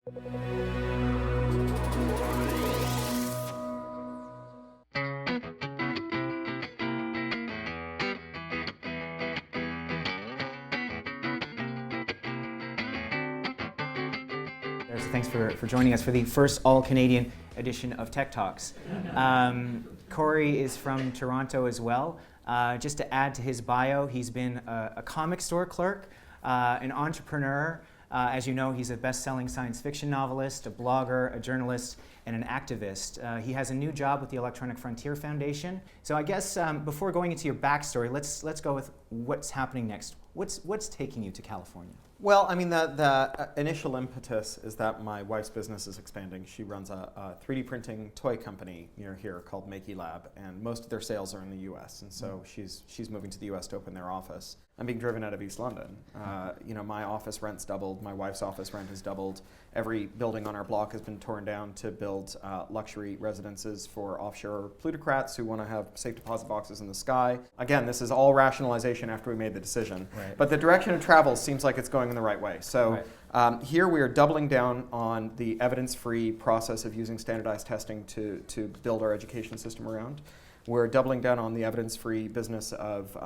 Thanks for joining us for the first all-Canadian edition of Tech Talks. Cory is from Toronto as well. Just to add to his bio, he's been a comic store clerk, an entrepreneur. As you know, he's a best-selling science fiction novelist, a blogger, a journalist, and an activist. He has a new job with the Electronic Frontier Foundation. So I guess before going into your backstory, let's go with what's happening next. What's taking you to California? Well, I mean, the initial impetus is that my wife's business is expanding. She runs a 3D printing toy company near here called Makey Lab, and most of their sales are in the U.S. And so she's moving to the U.S. to open their office. I'm being driven out of East London. My office rent's doubled. My wife's office rent has doubled. Every building on our block has been torn down to build luxury residences for offshore plutocrats who want to have safe deposit boxes in the sky. Again, this is all rationalization after we made the decision. Right. But the direction of travel seems like it's going in the right way. So here we are doubling down on the evidence-free process of using standardized testing to build our education system around. We're doubling down on the evidence-free business of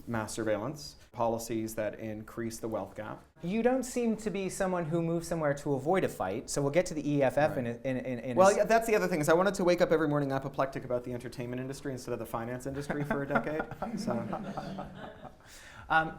mass surveillance, policies that increase the wealth gap. You don't seem to be someone who moves somewhere to avoid a fight, so we'll get to the EFF in Well, yeah, that's the other thing, is I wanted to wake up every morning apoplectic about the entertainment industry instead of the finance industry for a decade. So.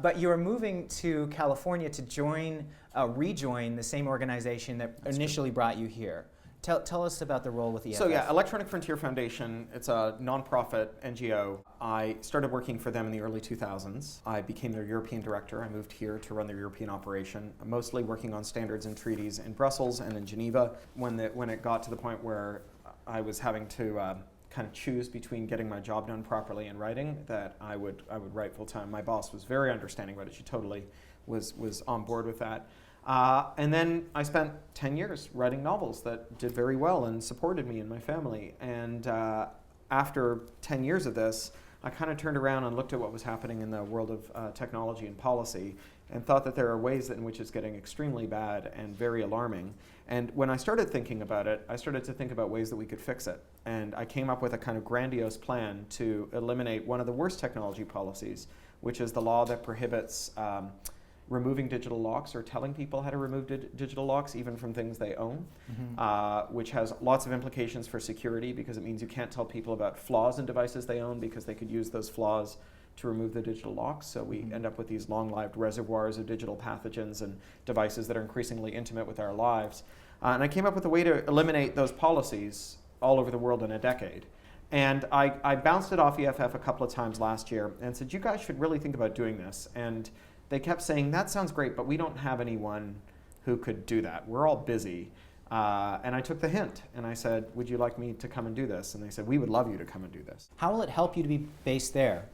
But you're moving to California to rejoin the same organization that initially brought you here. Tell us about the role with the EFF. So yeah, Electronic Frontier Foundation, it's a nonprofit NGO. I started working for them in the early 2000s. I became their European director. I moved here to run their European operation, mostly working on standards and treaties in Brussels and in Geneva. When it got to the point where I was having to kind of choose between getting my job done properly and writing, that I would write full time. My boss was very understanding about it. She totally was on board with that. And then I spent 10 years writing novels that did very well and supported me and my family. And after 10 years of this, I kind of turned around and looked at what was happening in the world of technology and policy and thought that there are ways in which it's getting extremely bad and very alarming. And when I started thinking about it, I started to think about ways that we could fix it. And I came up with a kind of grandiose plan to eliminate one of the worst technology policies, which is the law that prohibits removing digital locks or telling people how to remove digital locks, even from things they own, which has lots of implications for security, because it means you can't tell people about flaws in devices they own because they could use those flaws to remove the digital locks. So we end up with these long-lived reservoirs of digital pathogens and devices that are increasingly intimate with our lives. And I came up with a way to eliminate those policies all over the world in a decade. And I bounced it off EFF a couple of times last year and said, you guys should really think about doing this. And they kept saying, that sounds great, but we don't have anyone who could do that. We're all busy. And I took the hint, and I said, would you like me to come and do this? And they said, we would love you to come and do this. How will it help you to be based there?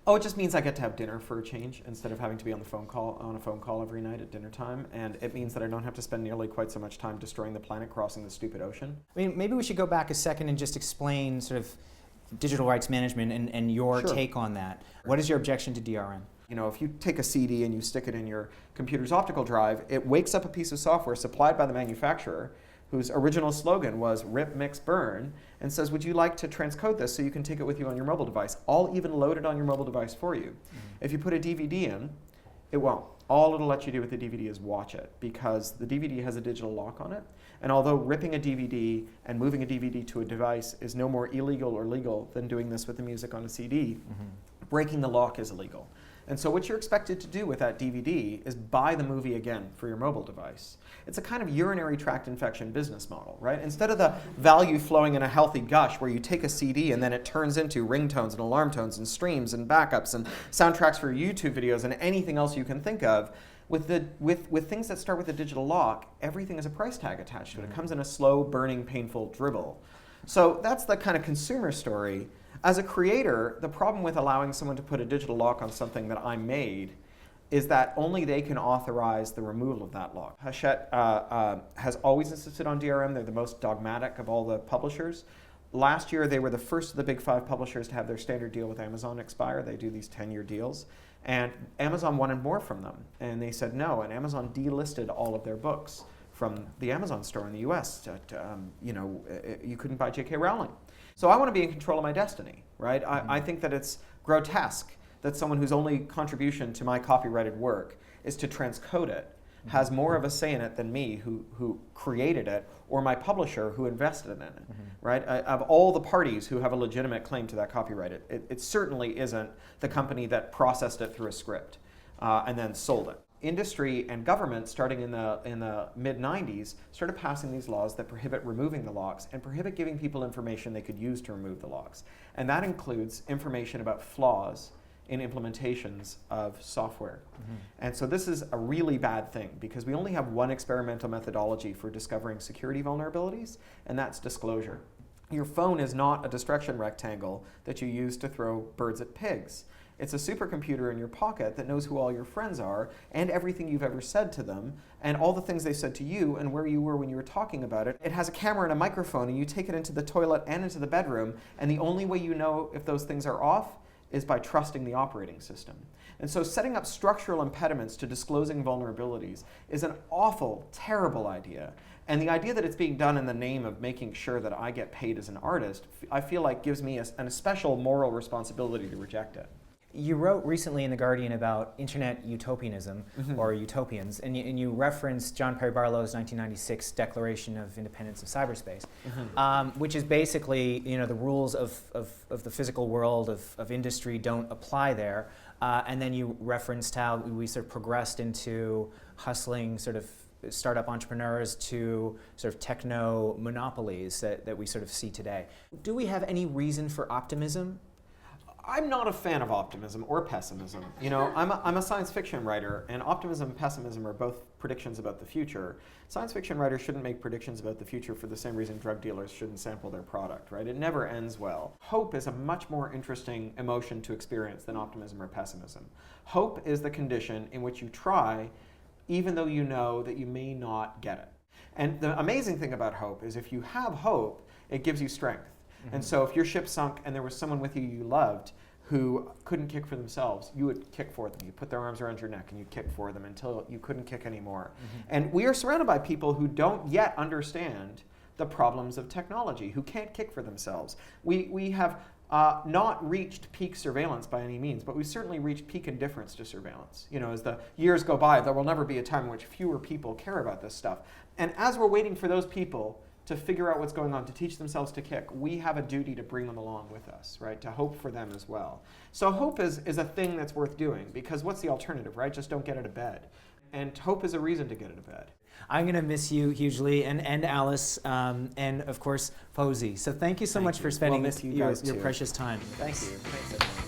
Oh, it just means I get to have dinner for a change instead of having to be on a phone call every night at dinner time. And it means that I don't have to spend nearly quite so much time destroying the planet crossing the stupid ocean. I mean, maybe we should go back a second and just explain sort of digital rights management and your take on that. What is your objection to DRM? You know, if you take a CD and you stick it in your computer's optical drive, it wakes up a piece of software supplied by the manufacturer whose original slogan was rip, mix, burn, and says, would you like to transcode this so you can take it with you on your mobile device? All even loaded on your mobile device for you. If you put a DVD in, it won't. All it'll let you do with the DVD is watch it, because the DVD has a digital lock on it. And although ripping a DVD and moving a DVD to a device is no more illegal or legal than doing this with the music on a CD, breaking the lock is illegal. And so what you're expected to do with that DVD is buy the movie again for your mobile device. It's a kind of urinary tract infection business model, right? Instead of the value flowing in a healthy gush where you take a CD and then it turns into ringtones and alarm tones and streams and backups and soundtracks for YouTube videos and anything else you can think of, with things that start with a digital lock, everything has a price tag attached to it. It comes in a slow, burning, painful dribble. So that's the kind of consumer story. As a creator, the problem with allowing someone to put a digital lock on something that I made is that only they can authorize the removal of that lock. Hachette has always insisted on DRM. They're the most dogmatic of all the publishers. Last year, they were the first of the big 5 publishers to have their standard deal with Amazon expire. They do these 10-year deals. And Amazon wanted more from them. And they said no, and Amazon delisted all of their books from the Amazon store in the US. You couldn't buy J.K. Rowling. So I want to be in control of my destiny, right? I think that it's grotesque that someone whose only contribution to my copyrighted work is to transcode it has more of a say in it than me, who created it, or my publisher who invested in it, right? Of all the parties who have a legitimate claim to that copyright, it certainly isn't the company that processed it through a script and then sold it. Industry and government, starting in the mid-90s, started passing these laws that prohibit removing the locks and prohibit giving people information they could use to remove the locks. And that includes information about flaws in implementations of software. And so this is a really bad thing because we only have one experimental methodology for discovering security vulnerabilities, and that's disclosure. Your phone is not a destruction rectangle that you use to throw birds at pigs. It's a supercomputer in your pocket that knows who all your friends are and everything you've ever said to them and all the things they said to you and where you were when you were talking about it. It has a camera and a microphone, and you take it into the toilet and into the bedroom, and the only way you know if those things are off is by trusting the operating system. And so setting up structural impediments to disclosing vulnerabilities is an awful, terrible idea. And the idea that it's being done in the name of making sure that I get paid as an artist, I feel like gives me a special moral responsibility to reject it. You wrote recently in The Guardian about internet utopianism, or utopians, and you referenced John Perry Barlow's 1996 Declaration of Independence of Cyberspace, which is basically, the rules of the physical world, of industry don't apply there. And then you referenced how we sort of progressed into hustling sort of startup entrepreneurs to sort of techno monopolies that we sort of see today. Do we have any reason for optimism? I'm not a fan of optimism or pessimism. I'm a science fiction writer, and optimism and pessimism are both predictions about the future. Science fiction writers shouldn't make predictions about the future for the same reason drug dealers shouldn't sample their product, right? It never ends well. Hope is a much more interesting emotion to experience than optimism or pessimism. Hope is the condition in which you try, even though you know that you may not get it. And the amazing thing about hope is if you have hope, it gives you strength. And so if your ship sunk and there was someone with you loved who couldn't kick for themselves, you would kick for them. You'd put their arms around your neck and you'd kick for them until you couldn't kick anymore. And we are surrounded by people who don't yet understand the problems of technology, who can't kick for themselves. We have not reached peak surveillance by any means, but we've certainly reached peak indifference to surveillance. As the years go by, there will never be a time in which fewer people care about this stuff. And as we're waiting for those people to figure out what's going on, to teach themselves to kick, we have a duty to bring them along with us, right? To hope for them as well. So hope is a thing that's worth doing, because what's the alternative, right? Just don't get out of bed. And hope is a reason to get out of bed. I'm going to miss you hugely, and Alice, and of course, Posey. So thank you so much for spending your precious time. Thank you. Thanks.